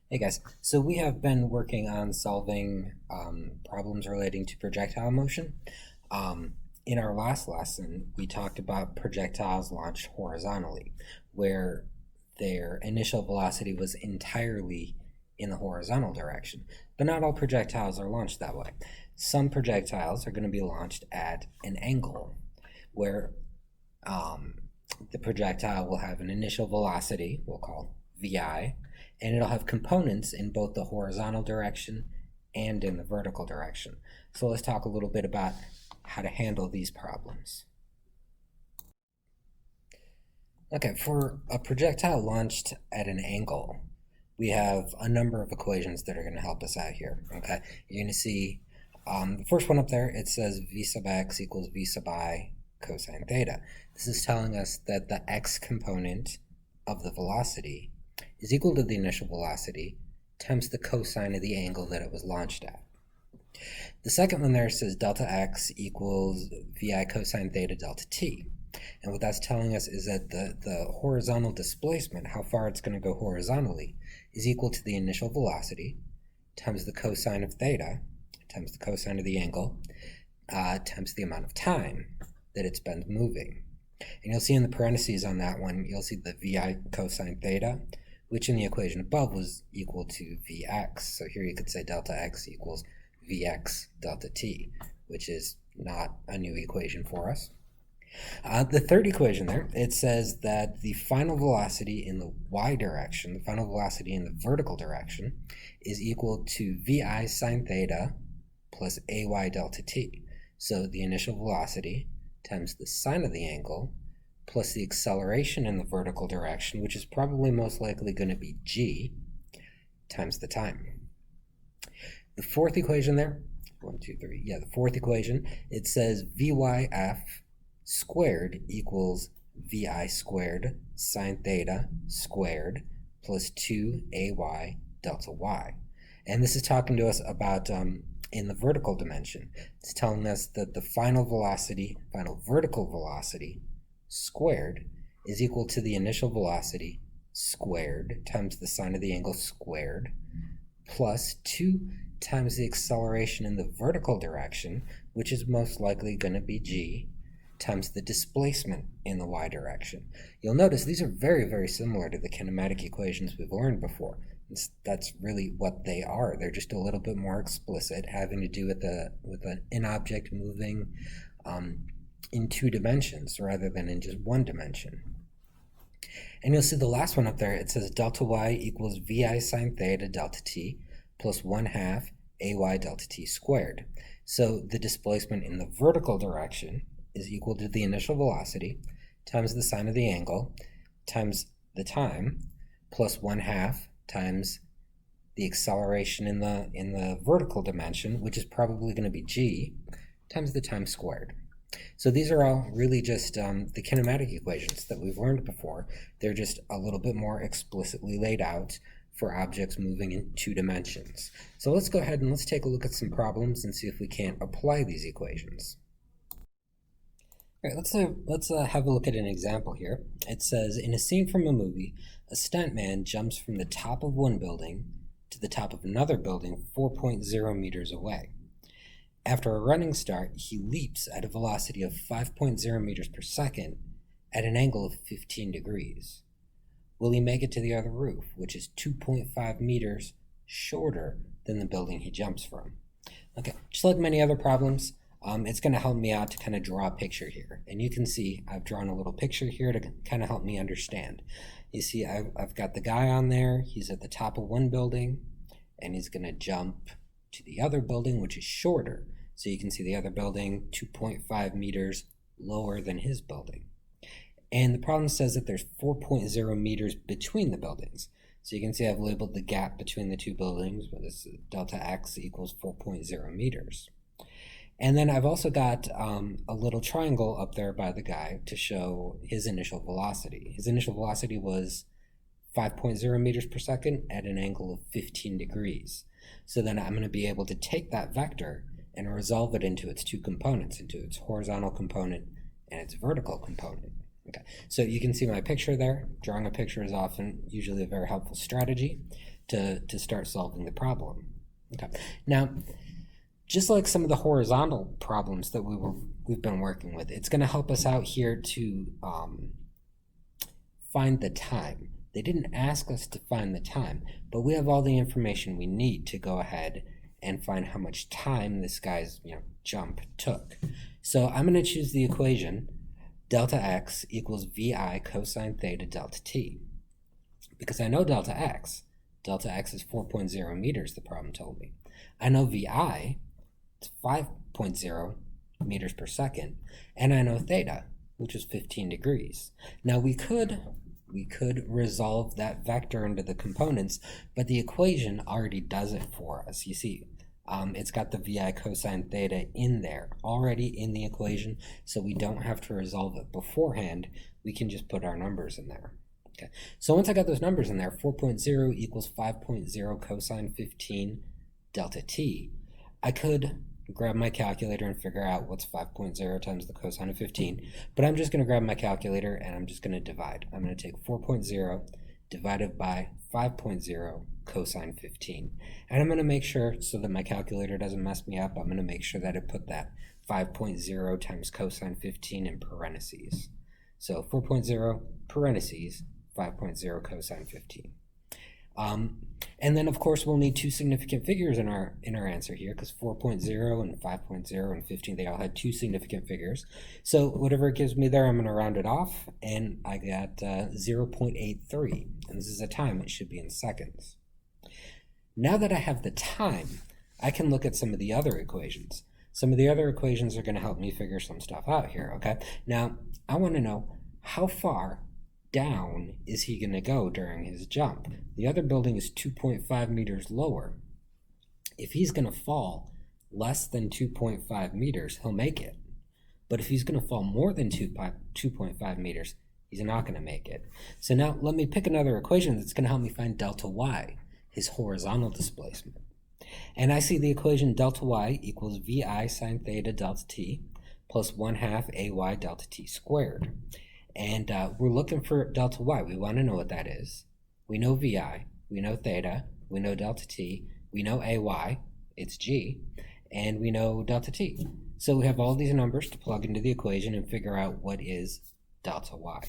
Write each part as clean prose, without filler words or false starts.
Hey guys, so we have been working on solving problems relating to projectile motion. In our last lesson, we talked about projectiles launched horizontally, where their initial velocity was entirely in the horizontal direction. But not all projectiles are launched that way. Some projectiles are going to be launched at an angle, where the projectile will have an initial velocity, we'll call VI, and it'll have components in both the horizontal direction and in the vertical direction. So let's talk a little bit about how to handle these problems. Okay, for a projectile launched at an angle, we have a number of equations that are going to help us out here. Okay, you're going to see the first one up there, it says v sub x equals v sub I cosine theta. This is telling us that the x component of the velocity is equal to the initial velocity times the cosine of the angle that it was launched at. The second one there says delta x equals vi cosine theta delta t. And what that's telling us is that the horizontal displacement, how far it's going to go horizontally, is equal to the initial velocity times the cosine of theta times the cosine of the angle times the amount of time that it spends moving. And you'll see in the parentheses on that one, you'll see the vi cosine theta, which in the equation above was equal to Vx. So here you could say delta x equals Vx delta t, which is not a new equation for us. The third equation there, it says that the final velocity in the y direction, the final velocity in the vertical direction, is equal to Vi sine theta plus Ay delta t. So the initial velocity times the sine of the angle plus the acceleration in the vertical direction, which is probably most likely going to be g, times the time. The fourth equation there, the fourth equation, it says vyf squared equals vi squared sine theta squared plus 2ay delta y. And this is talking to us about in the vertical dimension. It's telling us that the final vertical velocity squared is equal to the initial velocity squared times the sine of the angle squared plus 2 times the acceleration in the vertical direction, which is most likely going to be g, times the displacement in the y direction. You'll notice these are very, very similar to the kinematic equations we've learned before. That's really what they are. They're just a little bit more explicit, having to do with an object moving in two dimensions rather than in just one dimension. And you'll see the last one up there, it says delta y equals vi sine theta delta t plus 1/2 ay delta t squared. So the displacement in the vertical direction is equal to the initial velocity times the sine of the angle times the time plus 1/2 times the acceleration in the vertical dimension, which is probably going to be g, times the time squared. So these are all really just the kinematic equations that we've learned before. They're just a little bit more explicitly laid out for objects moving in two dimensions. So let's go ahead and let's take a look at some problems and see if we can't apply these equations. All right, let's have a look at an example here. It says, in a scene from a movie, a stuntman jumps from the top of one building to the top of another building 4.0 meters away. After a running start, he leaps at a velocity of 5.0 meters per second at an angle of 15 degrees. Will he make it to the other roof, which is 2.5 meters shorter than the building he jumps from? Okay, just like many other problems, it's going to help me out to kind of draw a picture here. And you can see I've drawn a little picture here to kind of help me understand. You see I've got the guy on there. He's at the top of one building, and he's going to jump to the other building, which is shorter. So you can see the other building 2.5 meters lower than his building. And the problem says that there's 4.0 meters between the buildings. So you can see I've labeled the gap between the two buildings, where this delta x equals 4.0 meters. And then I've also got a little triangle up there by the guy to show his initial velocity. His initial velocity was 5.0 meters per second at an angle of 15 degrees. So then I'm going to be able to take that vector and resolve it into its two components, into its horizontal component and its vertical component. Okay, so you can see my picture there. Drawing a picture is usually a very helpful strategy. to start solving the problem. Okay. Now, just like some of the horizontal problems that we've been working with, it's going to help us out here to find the time. They didn't ask us to find the time, but we have all the information we need to go ahead and find how much time this guy's jump took. So I'm going to choose the equation delta x equals vi cosine theta delta t. Because I know delta x is 4.0 meters, the problem told me. I know vi, it's 5.0 meters per second, and I know theta, which is 15 degrees. Now we could resolve that vector into the components, but the equation already does it for us. You see, it's got the vi cosine theta in there already in the equation, so we don't have to resolve it beforehand. We can just put our numbers in there. Okay, so once I got those numbers in there, 4.0 equals 5.0 cosine 15 delta t, I could grab my calculator and figure out what's 5.0 times the cosine of 15, but I'm just going to grab my calculator and I'm just going to divide. I'm going to take 4.0 divided by 5.0 cosine 15, and I'm going to make sure, so that my calculator doesn't mess me up, I'm going to make sure that I put that 5.0 times cosine 15 in parentheses. So 4.0 parentheses 5.0 cosine 15. And then of course we'll need two significant figures in our answer here, because 4.0 and 5.0 and 15, they all had two significant figures. So whatever it gives me there, I'm going to round it off, and I got 0.83, and this is a time. It should be in seconds. Now that I have the time, I can look at some of the other equations. Some of the other equations are going to help me figure some stuff out here, okay? Now, I want to know how far down is he going to go during his jump. The other building is 2.5 meters lower. If he's going to fall less than 2.5 meters, he'll make it. But if he's going to fall more than 2.5 meters, he's not going to make it. So now let me pick another equation that's going to help me find delta y, his horizontal displacement. And I see the equation delta y equals vi sine theta delta t plus 1/2 ay delta t squared. And we're looking for delta y. We want to know what that is. We know vi, we know theta, we know delta t, we know ay, it's g, and we know delta t. So we have all these numbers to plug into the equation and figure out what is delta y.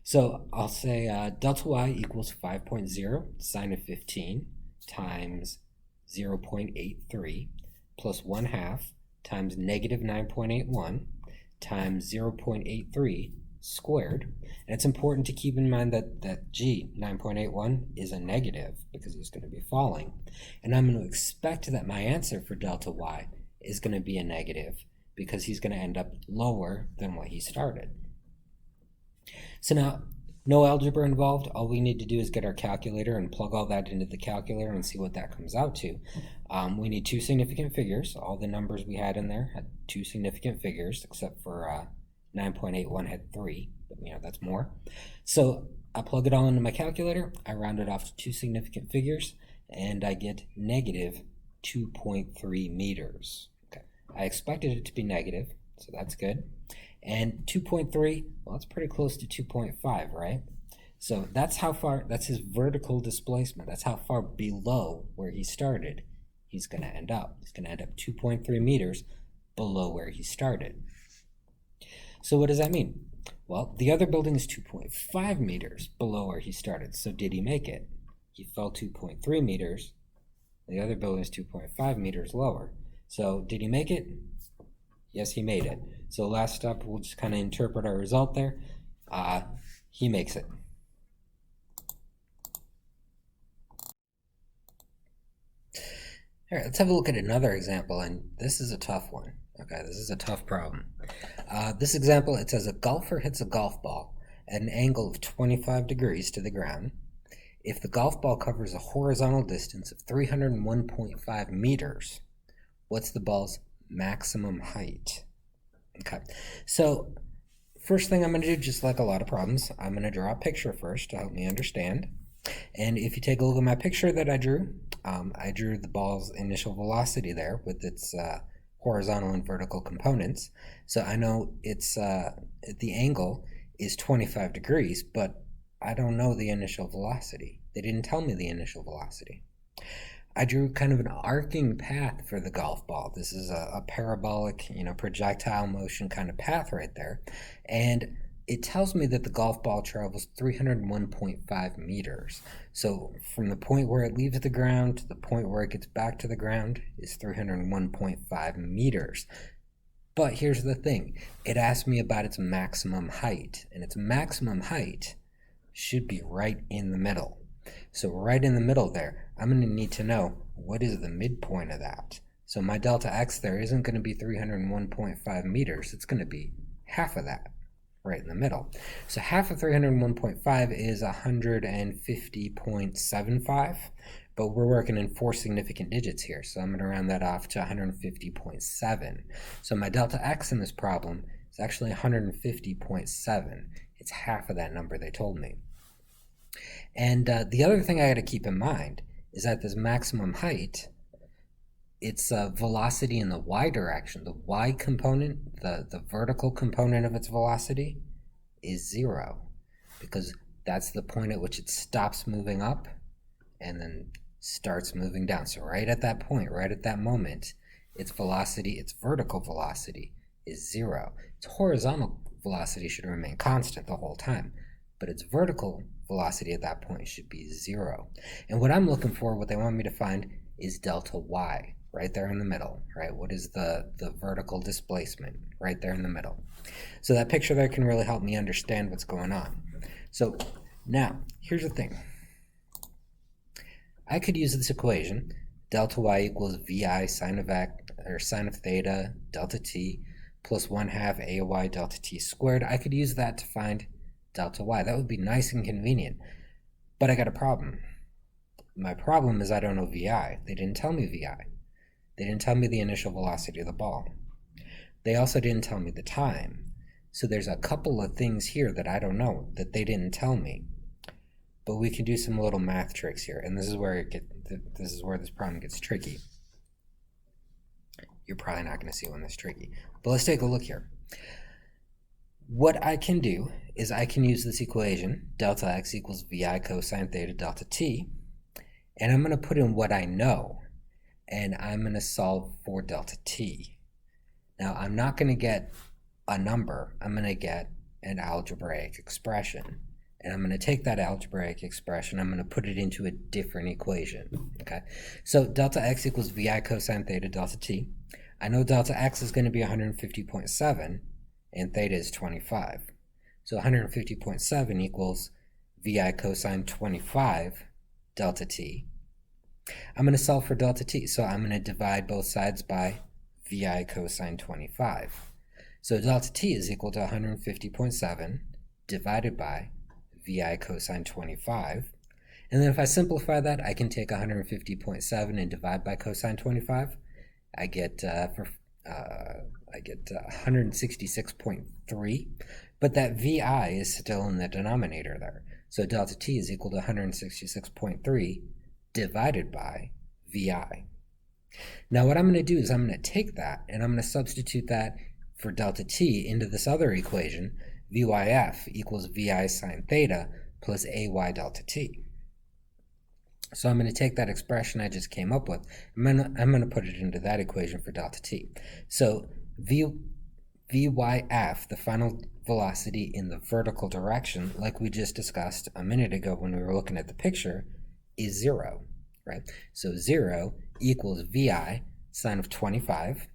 So I'll say delta y equals 5.0 sine of 15 times 0.83 plus 1/2 times negative 9.81 times 0.83 squared. And it's important to keep in mind that g, 9.81, is a negative because it's going to be falling. And I'm going to expect that my answer for delta y is going to be a negative because he's going to end up lower than what he started. So now, no algebra involved. All we need to do is get our calculator and plug all that into the calculator and see what that comes out to. We need two significant figures. All the numbers we had in there had two significant figures, except for 9.81 had 3, but that's more. So I plug it all into my calculator, I round it off to two significant figures, and I get negative 2.3 meters. Okay, I expected it to be negative, so that's good. And 2.3, well, that's pretty close to 2.5, right? So that's how far, that's his vertical displacement. That's how far below where he started he's going to end up. He's going to end up 2.3 meters below where he started. So what does that mean? Well, the other building is 2.5 meters below where he started. So did he make it? He fell 2.3 meters. The other building is 2.5 meters lower. So did he make it? Yes, he made it. So last step, we'll just kind of interpret our result there. He makes it. All right, let's have a look at another example, and this is a tough one. Okay, this is a tough problem. This example, it says a golfer hits a golf ball at an angle of 25 degrees to the ground. If the golf ball covers a horizontal distance of 301.5 meters, what's the ball's maximum height? Okay, so first thing I'm going to do, just like a lot of problems, I'm going to draw a picture first to help me understand. And if you take a look at my picture that I drew the ball's initial velocity there with its horizontal and vertical components. So I know it's the angle is 25 degrees, but I don't know the initial velocity. They didn't tell me the initial velocity. I drew kind of an arcing path for the golf ball. This is a parabolic, projectile motion kind of path right there. And it tells me that the golf ball travels 301.5 meters. So from the point where it leaves the ground to the point where it gets back to the ground is 301.5 meters. But here's the thing. It asked me about its maximum height, and its maximum height should be right in the middle. So right in the middle there, I'm going to need to know what is the midpoint of that. So my delta x there isn't going to be 301.5 meters. It's going to be half of that, right in the middle. So half of 301.5 is 150.75, but we're working in 4 significant digits here, so I'm going to round that off to 150.7. So my delta x in this problem is actually 150.7. It's half of that number they told me. And the other thing I got to keep in mind is that this maximum height, its velocity in the y direction, the y component, the vertical component of its velocity is 0, because that's the point at which it stops moving up and then starts moving down. So right at that point, right at that moment, its velocity, its vertical velocity is 0. Its horizontal velocity should remain constant the whole time, but its vertical velocity at that point should be 0. And what I'm looking for, what they want me to find, is delta y, right there in the middle, right? What is the vertical displacement right there in the middle? So that picture there can really help me understand what's going on. So now, here's the thing. I could use this equation, delta y equals vi sine of theta delta t plus 1/2 ay delta t squared. I could use that to find delta y. That would be nice and convenient. But I got a problem. My problem is I don't know vi. They didn't tell me vi. They didn't tell me the initial velocity of the ball. They also didn't tell me the time. So there's a couple of things here that I don't know, that they didn't tell me. But we can do some little math tricks here, and this is where this problem gets tricky. You're probably not going to see when it's tricky. But let's take a look here. What I can do is I can use this equation, delta x equals vi cosine theta delta t, and I'm going to put in what I know, and I'm going to solve for delta t. Now, I'm not going to get a number. I'm going to get an algebraic expression. And I'm going to take that algebraic expression, I'm going to put it into a different equation. Okay, so delta x equals vi cosine theta delta t. I know delta x is going to be 150.7, and theta is 25. So 150.7 equals vi cosine 25 delta t. I'm going to solve for delta t, so I'm going to divide both sides by vi cosine 25. So delta t is equal to 150.7 divided by vi cosine 25. And then if I simplify that, I can take 150.7 and divide by cosine 25. I get 166.3, but that vi is still in the denominator there. So delta t is equal to 166.3 divided by vi. Now what I'm going to do is I'm going to take that and I'm going to substitute that for delta t into this other equation, vyf equals vi sine theta plus ay delta t. So I'm going to take that expression I just came up with, I'm going to put it into that equation for delta t. So vyf, the final velocity in the vertical direction, like we just discussed a minute ago when we were looking at the picture, is 0, right? So 0 equals vi sine of 25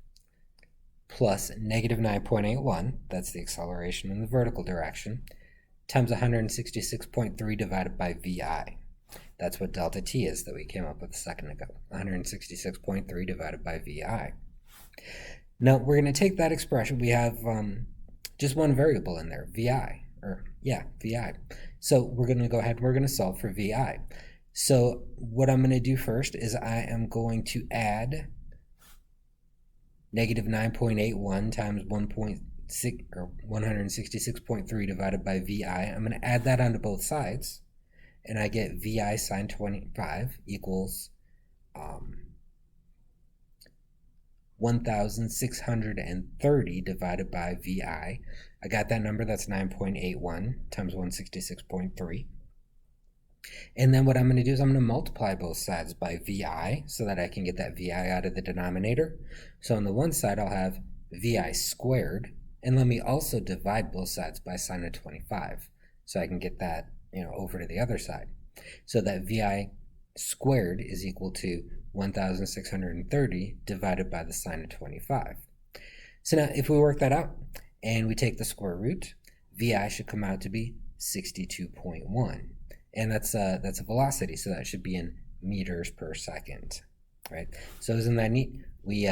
plus negative 9.81, that's the acceleration in the vertical direction, times 166.3 divided by vi. That's what delta t is that we came up with a second ago, 166.3 divided by vi. Now we're going to take that expression, we have just one variable in there, vi. So we're going to go ahead and we're going to solve for vi. So what I'm going to do first is I am going to add negative 9.81 times 166.3 divided by vi. I'm going to add that onto both sides, and I get vi sine 25 equals 1,630 divided by vi. I got that number, that's 9.81 times 166.3. And then what I'm going to do is I'm going to multiply both sides by VI so that I can get that VI out of the denominator. So on the one side, I'll have VI squared. And let me also divide both sides by sine of 25 so I can get that over to the other side. So that VI squared is equal to 1,630 divided by the sine of 25. So now if we work that out and we take the square root, VI should come out to be 62.1. And that's a velocity, so that should be in meters per second, right? So isn't that neat? We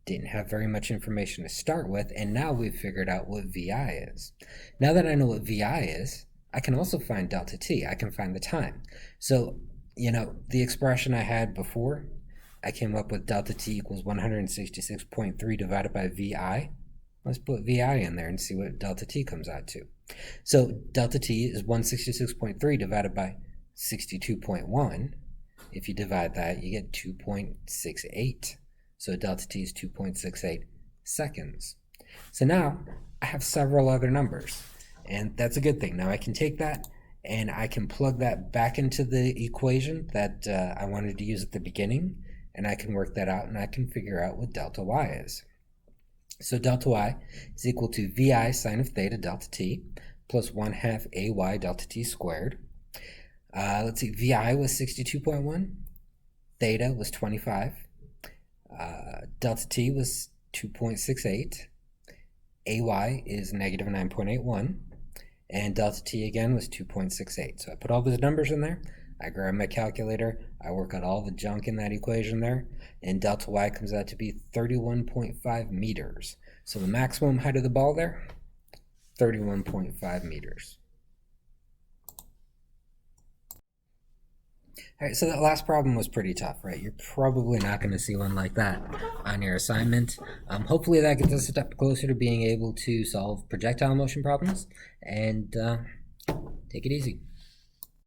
didn't have very much information to start with, and now we've figured out what VI is. Now that I know what VI is, I can also find delta t. I can find the time. So, the expression I had before, I came up with delta t equals 166.3 divided by VI. Let's put VI in there and see what delta t comes out to. So delta t is 166.3 divided by 62.1. If you divide that, you get 2.68. So delta t is 2.68 seconds. So now I have several other numbers, and that's a good thing. Now I can take that and I can plug that back into the equation that I wanted to use at the beginning, and I can work that out and I can figure out what delta y is. So delta y is equal to VI sine of theta delta t plus 1/2 AY delta t squared. Let's see, VI was 62.1, theta was 25, delta t was 2.68, AY is negative 9.81, and delta t again was 2.68. So I put all those numbers in there, I grab my calculator, I work out all the junk in that equation there, and delta y comes out to be 31.5 meters. So the maximum height of the ball there, 31.5 meters. All right, so that last problem was pretty tough, right? You're probably not going to see one like that on your assignment. Hopefully that gets us a step closer to being able to solve projectile motion problems, and take it easy.